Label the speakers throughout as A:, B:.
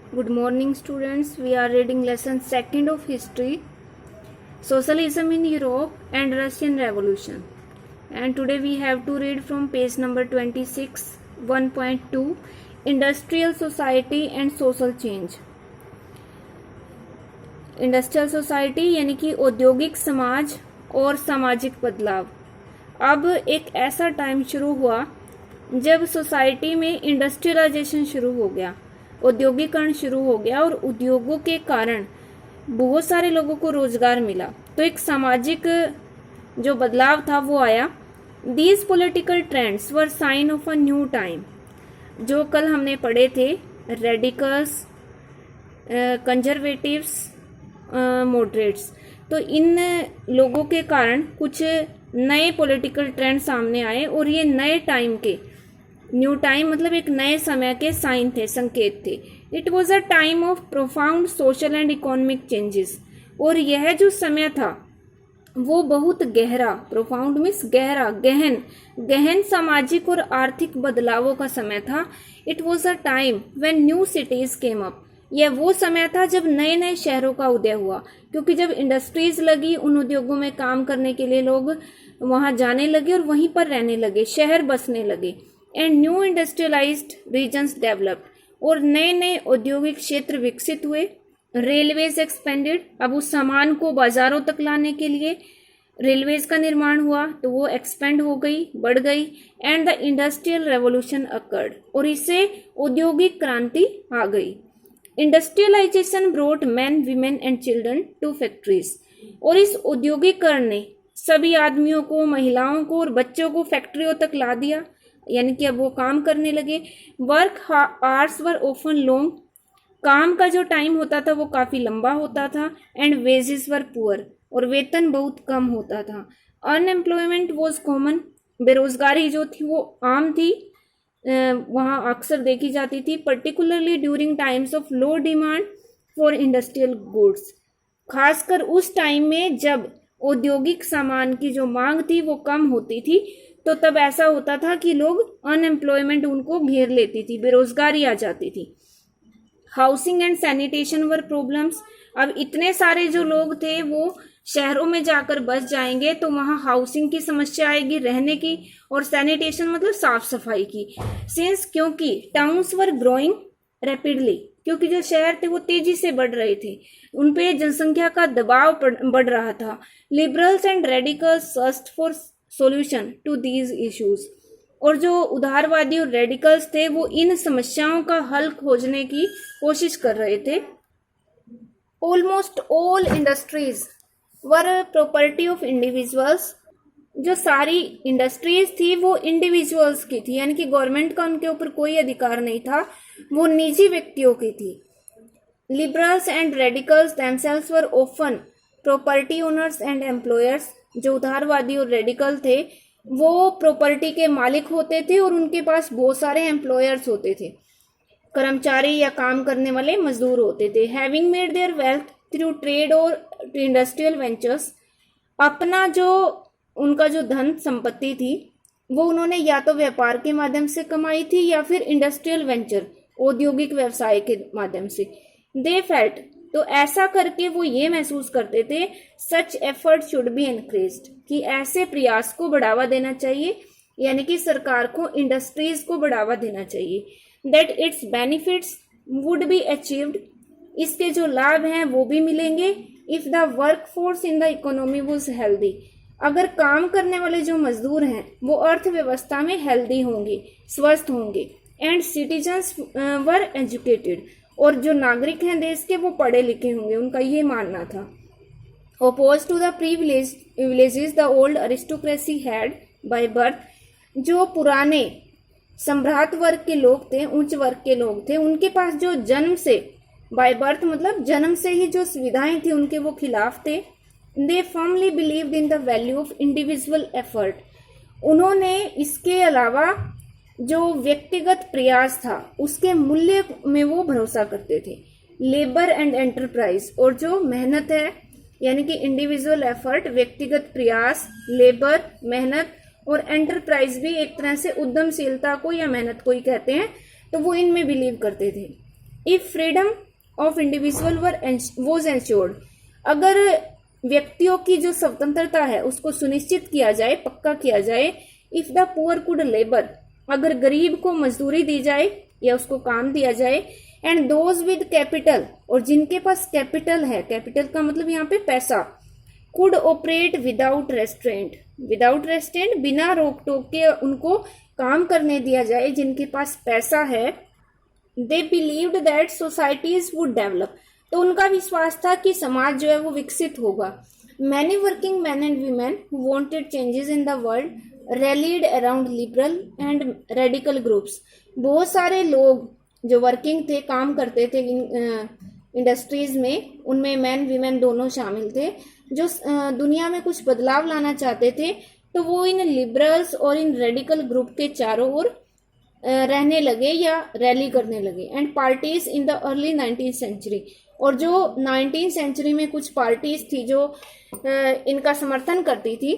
A: Good morning, students. We are reading lesson 2nd of history, Socialism in Europe and Russian Revolution. And today we have to read from page number 26, 1.2, Industrial Society and Social Change. Industrial society यानी कि औद्योगिक समाज और सामाजिक बदलाव। अब एक ऐसा टाइम शुरू हुआ जब सोसाइटी में इंडस्ट्रियलाइजेशन शुरू हो गया, औद्योगिकरण शुरू हो गया और उद्योगों के कारण बहुत सारे लोगों को रोजगार मिला। तो एक सामाजिक जो बदलाव था वो आया। These political trends were sign of a new time. जो कल हमने पढ़े थे, रेडिकल्स, कंजर्वेटिव्स, मॉडरेट्स, तो इन लोगों के कारण कुछ नए पॉलिटिकल ट्रेंड सामने आए और ये नए टाइम के, न्यू टाइम मतलब एक नए समय के साइन थे, संकेत थे। It was a time of profound social and economic changes. और यह जो समय था वो बहुत गहरा, प्रोफाउंड मीन्स गहरा, गहन सामाजिक और आर्थिक बदलावों का समय था। It was a time when new cities came up. यह वो समय था जब नए नए शहरों का उदय हुआ, क्योंकि जब इंडस्ट्रीज लगी, उन उद्योगों में काम करने के लिए लोग वहां जाने लगे और वहीं पर रहने लगे, शहर बसने लगे। And new industrialised regions developed, और नए नए औद्योगिक क्षेत्र विकसित हुए। रेलवेज एक्सपेंडेड, अब उस सामान को बाजारों तक लाने के लिए रेलवेज का निर्माण हुआ, तो वो एक्सपेंड हो गई, बढ़ गई। And the industrial revolution occurred, और इससे औद्योगिक क्रांति आ गई। Industrialisation brought man, women and children to factories, और इस औद्योगिकरण ने सभी आदमियों को, महिलाओं को और बच्चों को फैक्ट्रियों तक ला दिया, यानी कि अब वो काम करने लगे। Work hours were often long, काम का जो टाइम होता था वो काफी लंबा होता था। एंड वेजेस वर पुअर, और वेतन बहुत कम होता था। अनएम्प्लॉयमेंट वॉज कॉमन, बेरोजगारी जो थी वो आम थी, वहां अक्सर देखी जाती थी। Particularly during times of low demand for industrial goods, खासकर उस टाइम में जब औद्योगिक सामान की जो मांग थी वो कम होती थी, तो तब ऐसा होता था कि लोग, अनएम्प्लॉयमेंट उनको घेर लेती थी, बेरोजगारी आ जाती थी। Housing and sanitation were problems, अब इतने सारे जो लोग थे वो शहरों में जाकर बस जाएंगे, तो वहां हाउसिंग की समस्या आएगी, रहने की, और सैनिटेशन मतलब साफ सफाई की। सिंस, क्योंकि टाउन्स वर ग्रोइंग रैपिडली, क्योंकि जो शहर थे वो तेजी से बढ़ रहे थे, उनपे जनसंख्या का दबाव बढ़ रहा था। Liberals and radicals searched for solution to these issues, और जो उदारवादी और रेडिकल्स थे वो इन समस्याओं का हल खोजने की कोशिश कर रहे थे। Almost all industries were property of individuals, जो सारी इंडस्ट्रीज थी वो इंडिविजुअल्स की थी, यानी कि गवर्नमेंट का उनके ऊपर कोई अधिकार नहीं था, वो निजी व्यक्तियों की थी। Liberals and radicals themselves were often property owners and employers, जो उदारवादी और रेडिकल थे वो प्रॉपर्टी के मालिक होते थे और उनके पास बहुत सारे एम्प्लॉयर्स होते थे, कर्मचारी या काम करने वाले मजदूर होते थे। Having made their wealth through trade और इंडस्ट्रियल वेंचर्स, अपना जो उनका जो धन संपत्ति थी वो उन्होंने या तो व्यापार के माध्यम से कमाई थी या फिर इंडस्ट्रियल वेंचर, औद्योगिक व्यवसाय के माध्यम से। दे फेल्ट, तो ऐसा करके वो ये महसूस करते थे, सच एफर्ट शुड बी एनकरेज्ड, कि ऐसे प्रयास को बढ़ावा देना चाहिए, यानी कि सरकार को इंडस्ट्रीज को बढ़ावा देना चाहिए। That it's benefits would be achieved, इसके जो लाभ हैं वो भी मिलेंगे। If the work force in the economy was healthy, अगर काम करने वाले जो मजदूर हैं वो अर्थव्यवस्था में हेल्दी होंगे, स्वस्थ होंगे। एंड सिटीजन्स वर एजुकेटेड, और जो नागरिक हैं देश के वो पढ़े लिखे होंगे, उनका ये मानना था। Oppose to the privileges the old aristocracy had by birth, जो पुराने सम्राट वर्ग के लोग थे, उच्च वर्ग के लोग थे, उनके पास जो जन्म से, बाय बर्थ मतलब जन्म से ही जो सुविधाएं थी उनके वो खिलाफ थे। They firmly believed in the value of individual effort, उन्होंने इसके अलावा जो व्यक्तिगत प्रयास था उसके मूल्य में वो भरोसा करते थे। लेबर एंड एंटरप्राइज, और जो मेहनत है, यानी कि इंडिविजुअल एफर्ट, व्यक्तिगत प्रयास, लेबर मेहनत, और एंटरप्राइज भी एक तरह से उद्यमशीलता को या मेहनत को ही कहते हैं, तो वो इनमें बिलीव करते थे। If freedom of individual was ensured, अगर व्यक्तियों की जो स्वतंत्रता है उसको सुनिश्चित किया जाए, पक्का किया जाए। If the poor could labour, अगर गरीब को मजदूरी दी जाए या उसको काम दिया जाए। एंड दोज विद कैपिटल, और जिनके पास कैपिटल है, कैपिटल का मतलब यहाँ पे पैसा, could operate without restaurant, without restaurant, बिना रोक टोक के उनको काम करने दिया जाए, जिनके पास पैसा है। They believed that societies would develop, तो उनका विश्वास था कि समाज जो है वो विकसित होगा। Many working man and women who wanted changes in the world rallied around liberal and radical groups, बहुत सारे लोग जो वर्किंग थे, काम करते थे इंडस्ट्रीज में, उनमें मैन वीमेन दोनों शामिल थे, जो दुनिया में कुछ बदलाव लाना चाहते थे, तो वो इन लिबरल्स और इन रेडिकल ग्रुप के चारों ओर रहने लगे या रैली करने लगे। And parties in the early 19th century, और जो 19th सेंचुरी में कुछ पार्टीज थी जो इनका समर्थन करती थी,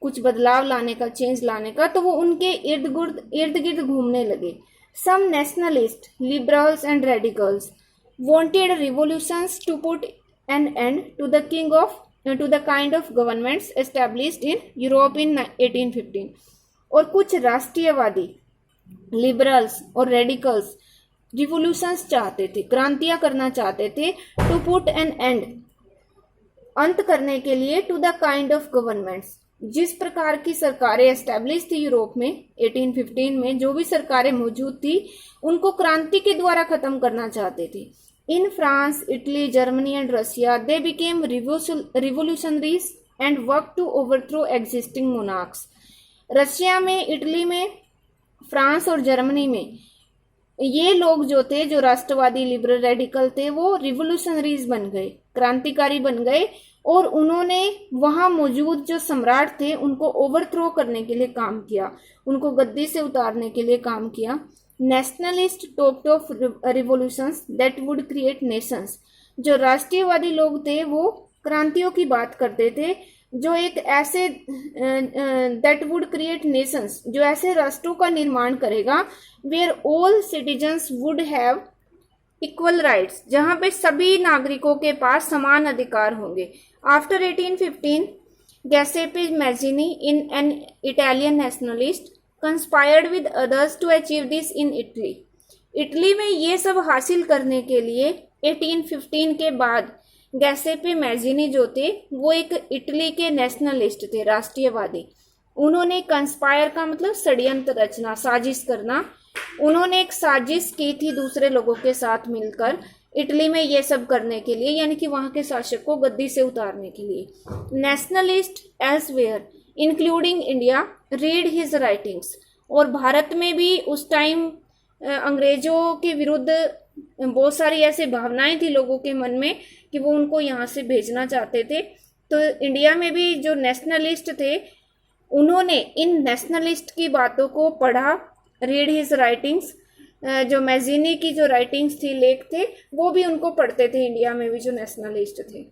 A: कुछ बदलाव लाने का, चेंज लाने का, तो वो उनके इर्द गिर्द घूमने लगे। Some nationalist, liberals and radicals wanted revolutions to put an end to the kind of governments established in Europe in 1815, और कुछ राष्ट्रीयवादी, लिबरल्स और रेडिकल्स रिवोल्यूशंस चाहते थे, क्रांतियां करना चाहते थे, टू पुट एन एंड, अंत करने के लिए, to the kind of governments, जिस प्रकार की सरकारें एस्टेब्लिश थी यूरोप में 1815 में, जो भी सरकारें मौजूद थी उनको क्रांति के द्वारा खत्म करना चाहते थे। In France, Italy, Germany and Russia they became revolutionaries and work to overthrow existing monarchs. Russia में, इटली में, फ्रांस और जर्मनी में ये लोग जो थे, जो राष्ट्रवादी लिबरल रेडिकल थे, वो रिवोल्यूशनरीज बन गए, क्रांतिकारी बन गए, और उन्होंने वहां मौजूद जो सम्राट थे उनको ओवरथ्रो करने के लिए काम किया, उनको गद्दी से उतारने के लिए काम किया। Nationalist talked of revolutions that would create Nations, जो राष्ट्रीयवादी लोग थे वो क्रांतियों की बात करते थे, जो एक ऐसे दैट वुड क्रिएट नेशंस, जो ऐसे राष्ट्रों का निर्माण करेगा, where all citizens would have equal rights, जहां पे सभी नागरिकों के पास समान अधिकार होंगे। After 1815 Giuseppe Mazzini in an Italian nationalist conspired with others to achieve this in Italy. Italy में ये सब हासिल करने के लिए 1815 के बाद गैसेपे मैजिनी जो थे वो एक इटली के नेशनलिस्ट थे, राष्ट्रीयवादी। उन्होंने कंस्पायर का मतलब षड्यंत्र रचना, साजिश करना, उन्होंने एक साजिश की थी दूसरे लोगों के साथ मिलकर इटली में ये सब करने के लिए, यानी कि वहां के शासक को गद्दी से उतारने के लिए। Nationalist elsewhere including India read his writings, और भारत में भी उस टाइम अंग्रेजों के विरुद्ध बहुत सारी ऐसे भावनाएं थी लोगों के मन में कि वो उनको यहाँ से भेजना चाहते थे। तो इंडिया में भी जो नेशनलिस्ट थे उन्होंने इन नेशनलिस्ट की बातों को पढ़ा, रीड हिज राइटिंग्स, जो मैजिनी की जो राइटिंग्स थी, लेख थे, वो भी उनको पढ़ते थे इंडिया में भी जो नेशनलिस्ट थे।